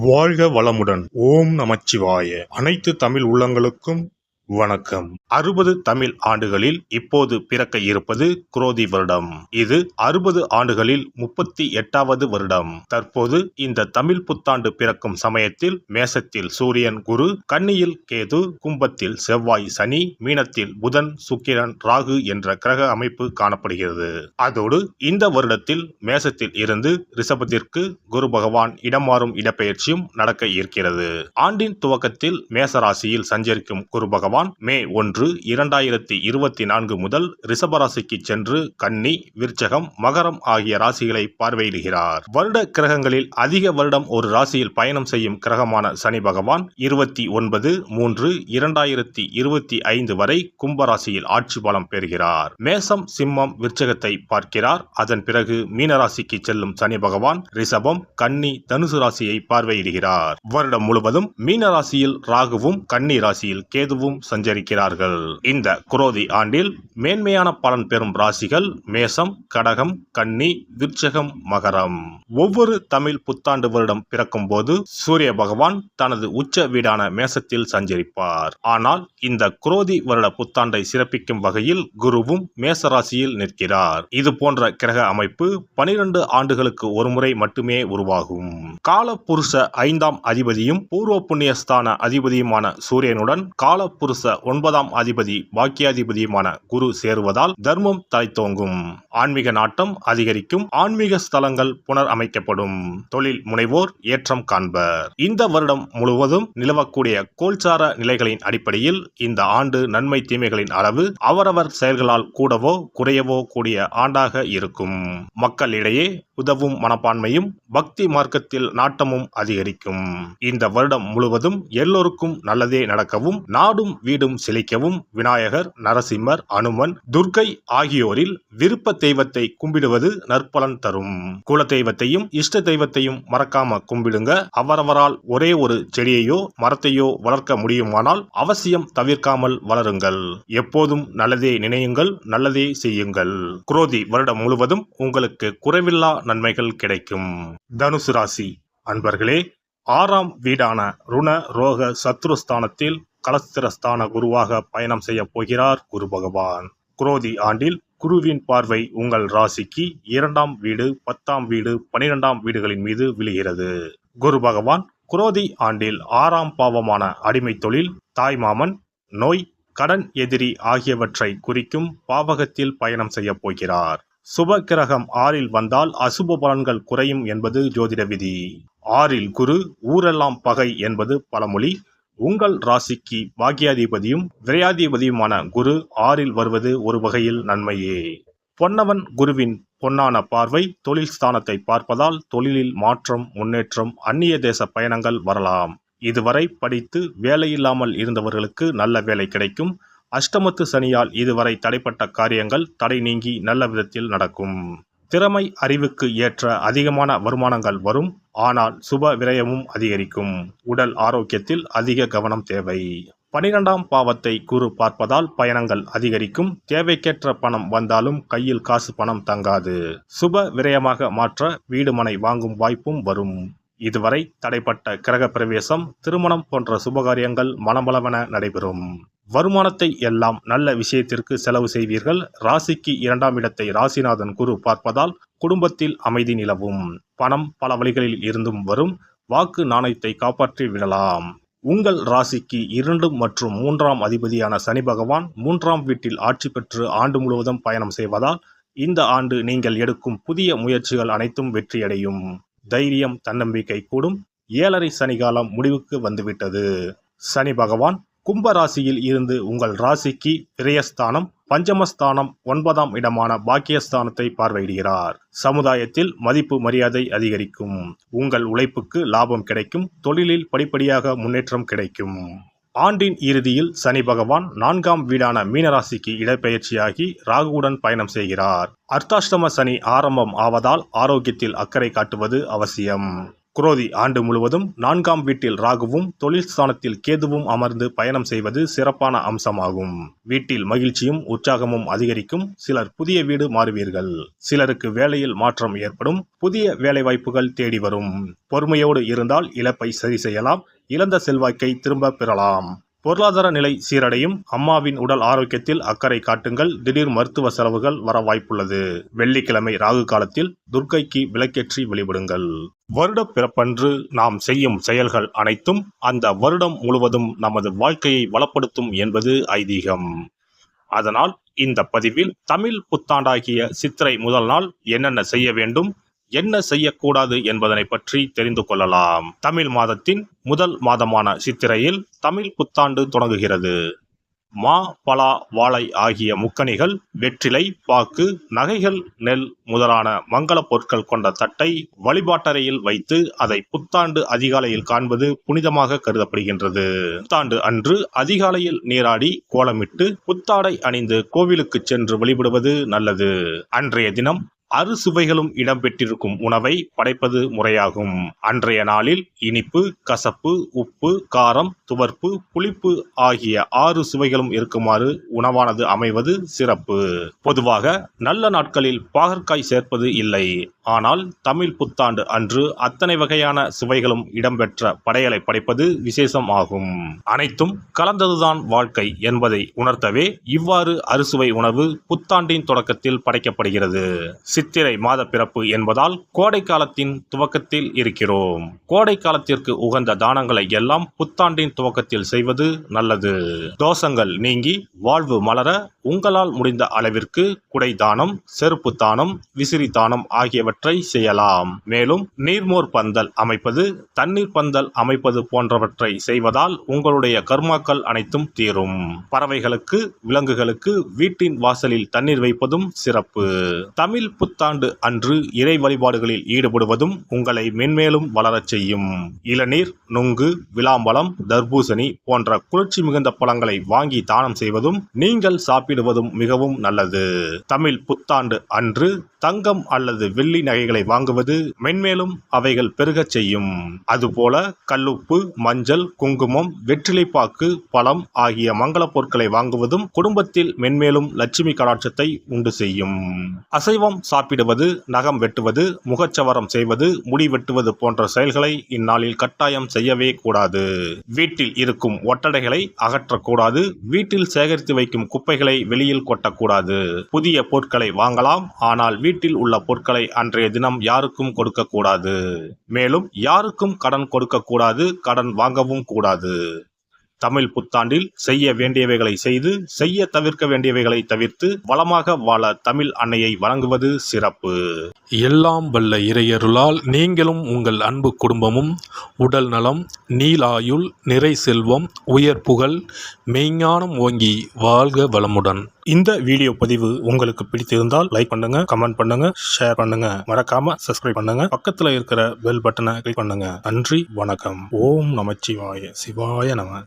வாழ்க வளமுடன். ஓம் நமச்சிவாய. அனைத்து தமிழ் உள்ளங்களுக்கும் வணக்கம். 60 தமிழ் ஆண்டுகளில் இப்போது பிறக்க இருப்பது குரோதி வருடம். இது 60 ஆண்டுகளில் 38வது வருடம். தற்போது இந்த தமிழ் புத்தாண்டு பிறக்கும் சமயத்தில் மேசத்தில் சூரியன் குரு, கன்னியில் கேது, கும்பத்தில் செவ்வாய் சனி, மீனத்தில் புதன் சுக்கிரன் ராகு என்ற கிரக அமைப்பு காணப்படுகிறது. அதோடு இந்த வருடத்தில் மேசத்தில் இருந்து ரிஷபத்திற்கு குரு பகவான் இடமாறும் இடப்பெயர்ச்சியும் நடக்க இருக்கிறது. ஆண்டின் துவக்கத்தில் மேசராசியில் சஞ்சரிக்கும் குரு பகவான் மே 1, 2024 முதல் ரிஷபராசிக்கு சென்று கன்னி, விருச்சகம், மகரம் ஆகிய ராசிகளை பார்வையிடுகிறார். வருட கிரகங்களில் அதிக வருடம் ஒரு ராசியில் பயணம் செய்யும் கிரகமான சனி பகவான் 29/3/2025 வரை கும்பராசியில் ஆட்சி பலம் பெறுகிறார். மேசம், சிம்மம், விருச்சகத்தை பார்க்கிறார். அதன் பிறகு மீனராசிக்கு செல்லும் சனி பகவான் ரிஷபம், கன்னி, தனுசு ராசியை பார்வையிடுகிறார். வருடம் முழுவதும் மீனராசியில் ராகுவும் கன்னி ராசியில் கேதுவும் சஞ்சரிக்கிறார்கள். இந்த குரோதி ஆண்டில் மேன்மையான பலன் பெறும் ராசிகள் மேசம், கடகம், கன்னி, விருச்சகம், மகரம். ஒவ்வொரு தமிழ் புத்தாண்டு வருடம் பிறக்கும் போது சூரிய பகவான் தனது உச்ச வீடான மேசத்தில் சஞ்சரிப்பார். ஆனால் இந்த குரோதி வருட புத்தாண்டை சிறப்பிக்கும் வகையில் குருவும் மேசராசியில் நிற்கிறார். இது போன்ற கிரக அமைப்பு 12 ஆண்டுகளுக்கு ஒருமுறை மட்டுமே உருவாகும். காலபுருஷ 5ஆம் அதிபதியும் பூர்வ புண்ணியஸ்தான அதிபதியுமான சூரியனுடன் காலபுருஷ 9ஆம் அதிபதி பாக்கியாதிபதியுமான குரு சேருவதால் தர்மம் தலைத்தோங்கும், ஆன்மீக நாட்டம் அதிகரிக்கும், ஆன்மீக ஸ்தலங்கள் புனர் அமைக்கப்படும், தொழில் முனைவோர் ஏற்றம் காண்பர். இந்த வருடம் முழுவதும் நிலவக்கூடிய கோல்சார நிலைகளின் அடிப்படையில் இந்த ஆண்டு நன்மை தீமைகளின் அளவு அவரவர் செயல்களால் கூடவோ குறையவோ கூடிய ஆண்டாக இருக்கும். மக்களிடையே உதவும் மனப்பான்மையும் பக்தி மார்க்கத்தில் நாட்டமும் அதிகரிக்கும். இந்த வருடம் முழுவதும் எல்லோருக்கும் நல்லதே நடக்கவும், நாடும் வீடும் செழிக்கவும் விநாயகர், நரசிம்மர், அனுமன், துர்க்கை ஆகியோரில் விருப்ப தெய்வத்தை கும்பிடுவது நற்பலன் தரும். குல தெய்வத்தையும் இஷ்ட தெய்வத்தையும் மறக்காம கும்பிடுங்க. அவரவரால் ஒரே ஒரு செடியையோ மரத்தையோ வளர்க்க முடியுமானால் அவசியம் தவிர்க்காமல் வளருங்கள். எப்போதும் நல்லதே நினையுங்கள், நல்லதே செய்யுங்கள். குரோதி வருடம் முழுவதும் உங்களுக்கு குறைவில்லா நன்மைகள் கிடைக்கும். தனுசு ராசி அன்பர்களே, 6ஆம் வீடான ருண ரோக சத்ருஸ்தானத்தில் கலஸ்திரஸ்தான குருவாக பயணம் செய்ய போகிறார் குரு பகவான். குரோதி ஆண்டில் குருவின் பார்வை உங்கள் ராசிக்கு 2ஆம் வீடு, 10ஆம் வீடு, 12ஆம் வீடுகளின் மீது விழுகிறது. குரு பகவான் குரோதி ஆண்டில் 6ஆம் பாவமான அடிமை தொழில், தாய்மாமன், நோய், கடன் எதிரி ஆகியவற்றை குறிக்கும் பாவகத்தில் பயணம் செய்ய போகிறார். சுப கிரகம் 6இல் வந்தால் அசுப பலன்கள் குறையும் என்பது ஜோதிட விதி. 6இல் குரு ஊரெல்லாம் பகை என்பது பழமொழி. உங்கள் ராசிக்கு பாக்கியாதிபதியும் விரையாதிபதியுமான குரு 6இல் வருவது ஒரு வகையில் நன்மையே. பொன்னவன் குருவின் பொன்னான பார்வை தொழில் ஸ்தானத்தை பார்ப்பதால் தொழிலில் மாற்றம், முன்னேற்றம், அந்நிய தேச பயணங்கள் வரலாம். இதுவரை படித்து வேலையில்லாமல் இருந்தவர்களுக்கு நல்ல வேலை கிடைக்கும். அஷ்டமத்து சனியால் இதுவரை தடைப்பட்ட காரியங்கள் தடை நீங்கி நல்ல விதத்தில் நடக்கும். திறமை அறிவுக்கு ஏற்ற அதிகமான வருமானங்கள் வரும். ஆனால் சுப விரயமும் அதிகரிக்கும். உடல் ஆரோக்கியத்தில் அதிக கவனம் தேவை. 12ஆம் பாவத்தை குரு பார்ப்பதால் பயணங்கள் அதிகரிக்கும். தேவைக்கேற்ற பணம் வந்தாலும் கையில் காசு பணம் தங்காது. சுப விரயமாக மாற்ற வீடு மனை வாங்கும் வாய்ப்பும் வரும். இதுவரை தடைப்பட்ட கிரக பிரவேசம், திருமணம் போன்ற சுபகாரியங்கள் மனமளவென நடைபெறும். வருமானத்தை எல்லாம் நல்ல விஷயத்திற்கு செலவு செய்வீர்கள். ராசிக்கு 2ஆம் இடத்தை ராசிநாதன் குரு பார்ப்பதால் குடும்பத்தில் அமைதி நிலவும். பணம் பல வழிகளில் இருந்தும் வரும். வாக்கு நாணயத்தை காப்பாற்றி விடலாம். உங்கள் ராசிக்கு 2 மற்றும் 3ஆம் அதிபதியான சனி பகவான் 3ஆம் வீட்டில் ஆட்சி பெற்று ஆண்டு முழுவதும் பயணம் செய்வதால் இந்த ஆண்டு நீங்கள் எடுக்கும் புதிய முயற்சிகள் அனைத்தும் வெற்றியடையும். தைரியம், தன்னம்பிக்கை கூடும். 7.5 சனிகாலம் முடிவுக்கு வந்துவிட்டது. சனி பகவான் கும்பராசியில் இருந்து உங்கள் ராசிக்கு விரயஸ்தானம், பஞ்சமஸ்தானம், 9ஆம் இடமான பாக்கியஸ்தானத்தை பார்வையிடுகிறார். சமுதாயத்தில் மதிப்பு மரியாதை அதிகரிக்கும். உங்கள் உழைப்புக்கு லாபம் கிடைக்கும். தொழிலில் படிப்படியாக முன்னேற்றம் கிடைக்கும். ஆண்டின் இறுதியில் சனி பகவான் 4ஆம் வீடான மீனராசிக்கு இடப்பெயர்ச்சியாகி ராகுவுடன் பயணம் செய்கிறார். அர்த்தாஷ்டம சனி ஆரம்பம் ஆவதால் ஆரோக்கியத்தில் அக்கறை காட்டுவது அவசியம். குரோதி ஆண்டு முழுவதும் 4ஆம் வீட்டில் ராகுவும் தொழில் ஸ்தானத்தில் கேதுவும் அமர்ந்து பயணம் செய்வது சிறப்பான அம்சமாகும். வீட்டில் மகிழ்ச்சியும் உற்சாகமும் அதிகரிக்கும். சிலர் புதிய வீடு மாறுவீர்கள். சிலருக்கு வேலையில் மாற்றம் ஏற்படும். புதிய வேலைவாய்ப்புகள் தேடி வரும். பொறுமையோடு இருந்தால் இழப்பை சரி செய்யலாம். இழந்த செல்வாக்கை திரும்ப பெறலாம். பொருளாதார நிலை சீரடையும். அம்மாவின் உடல் ஆரோக்கியத்தில் அக்கறை காட்டுங்கள். திடீர் மருத்துவ செலவுகள் வர வாய்ப்புள்ளது. வெள்ளிக்கிழமை ராகு காலத்தில் துர்க்கைக்கு விளக்கேற்றி வழிபடுங்கள். வருட பிறப்பன்று நாம் செய்யும் செயல்கள் அனைத்தும் அந்த வருடம் முழுவதும் நமது வாழ்க்கையை வளப்படுத்தும் என்பது ஐதீகம். அதனால் இந்த பதிவில் தமிழ் புத்தாண்டாகிய சித்திரை முதல் நாள் என்னென்ன செய்ய வேண்டும், என்ன செய்யக்கூடாது என்பதனை பற்றி தெரிந்து கொள்ளலாம். தமிழ் மாதத்தின் முதல் மாதமான சித்திரையில் தமிழ் புத்தாண்டு தொடங்குகிறது. மா, பலா, வாழை ஆகிய முக்கணிகள், வெற்றிலை, பாக்கு, நகைகள், நெல் முதலான மங்கள பொருட்கள் கொண்ட தட்டை வழிபாட்டறையில் வைத்து அதை புத்தாண்டு அதிகாலையில் காண்பது புனிதமாக கருதப்படுகின்றது. புத்தாண்டு அன்று அதிகாலையில் நீராடி கோலமிட்டு புத்தாடை அணிந்து கோவிலுக்கு சென்று வழிபடுவது நல்லது. அன்றைய தினம் அறுசுவைகளும் இடம்பெற்றிருக்கும் உணவை படைப்பது முறையாகும். அன்றைய நாளில் இனிப்பு, கசப்பு, உப்பு, காரம், துவர்ப்பு, புளிப்பு ஆகிய 6 சுவைகளும் இருக்குமாறு உணவானது அமைவது சிறப்பு. பொதுவாக நல்ல நாட்களில் பாகற்காய் சேர்ப்பது இல்லை. ஆனால் தமிழ் புத்தாண்டு அன்று அத்தனை வகையான சுவைகளும் இடம்பெற்ற படையலை படைப்பது விசேஷம் ஆகும். அனைத்தும் கலந்ததுதான் வாழ்க்கை என்பதை உணர்த்தவே இவ்வாறு அறுசுவை உணவு புத்தாண்டின் தொடக்கத்தில் படைக்கப்படுகிறது. சித்திரை மாத பிறப்பு என்பதால் கோடை காலத்தின் துவக்கத்தில் இருக்கிறோம். கோடை காலத்திற்கு உகந்த தானங்களை எல்லாம் புத்தாண்டின் துவக்கத்தில் செய்வது நல்லது. தோஷங்கள் நீங்கி வாழ்வு மலர உங்களால் முடிந்த அளவிற்கு குடை தானம், செருப்பு தானம், விசிறி தானம் ஆகியவற்றை செய்யலாம். மேலும் நீர்மோர் பந்தல் அமைப்பது, தண்ணீர் பந்தல் அமைப்பது போன்றவற்றை செய்வதால் உங்களுடைய கர்மாக்கள் அனைத்தும் தீரும். பறவைகளுக்கு, விலங்குகளுக்கு வீட்டின் வாசலில் தண்ணீர் வைப்பதும் சிறப்பு. தமிழ் புத்தாண்டு அன்று இறை வழிபாடுகளில் ஈடுபடுவதும் உங்களை மென்மேலும் வளரச் செய்யும். இளநீர், நுங்கு, விளாம்பழம், தர்பூசணி போன்ற குளிர்ச்சி மிகுந்த பழங்களை வாங்கி தானம் செய்வதும் நீங்கள் சாப்பிடுவதும் மிகவும் நல்லது. தமிழ் புத்தாண்டு அன்று தங்கம் அல்லது வெள்ளி நகைகளை வாங்குவது மென்மேலும் அவைகள் பெருகச் செய்யும். அதுபோல கல்லுப்பு, மஞ்சள், குங்குமம், வெற்றிலைப்பாக்கு, பழம் ஆகிய மங்கள பொருட்களை வாங்குவதும் குடும்பத்தில் மென்மேலும் லட்சுமி கடாட்சத்தை உண்டு செய்யும். அசைவம் சாப்பிடுவது, நகம் வெட்டுவது, முகச்சவரம் செய்வது, முடி வெட்டுவது போன்ற செயல்களை இந்நாளில் கட்டாயம் செய்யவே கூடாது. வீட்டில் இருக்கும் ஒட்டடைகளை அகற்றக்கூடாது. வீட்டில் சேகரித்து வைக்கும் குப்பைகளை வெளியில் கொட்டக்கூடாது. புதிய பொருட்களை வாங்கலாம். ஆனால் வீட்டில் உள்ள பொருட்களை அன்றைய தினம் யாருக்கும் கொடுக்க கூடாது. மேலும் யாருக்கும் கடன் கொடுக்க கூடாது. கடன் வாங்கவும் கூடாது. தமிழ் புத்தாண்டில் செய்ய வேண்டியவைகளை செய்து, செய்ய தவிர்க்க வேண்டியவைகளை தவிர்த்து வளமாக வாழ தமிழ் அன்னையை வணங்குவது சிறப்பு. எல்லாம் வல்ல இறையருளால் நீங்களும் உங்கள் அன்பு குடும்பமும் உடல் நலம், நீலாயுள், நிறை செல்வம், உயர் புகழ், மெய்ஞானம் ஓங்கி வாழ்க வளமுடன். இந்த வீடியோ பதிவு உங்களுக்கு பிடித்திருந்தால் லைக் பண்ணுங்க, கமெண்ட் பண்ணுங்க, ஷேர் பண்ணுங்க. மறக்காம சப்ஸ்கிரைப் பண்ணுங்க. பக்கத்துல இருக்கிற பெல் பட்டனை கிளிக் பண்ணுங்க. நன்றி, வணக்கம். ஓம் நமச்சிவாய. சிவாய நம.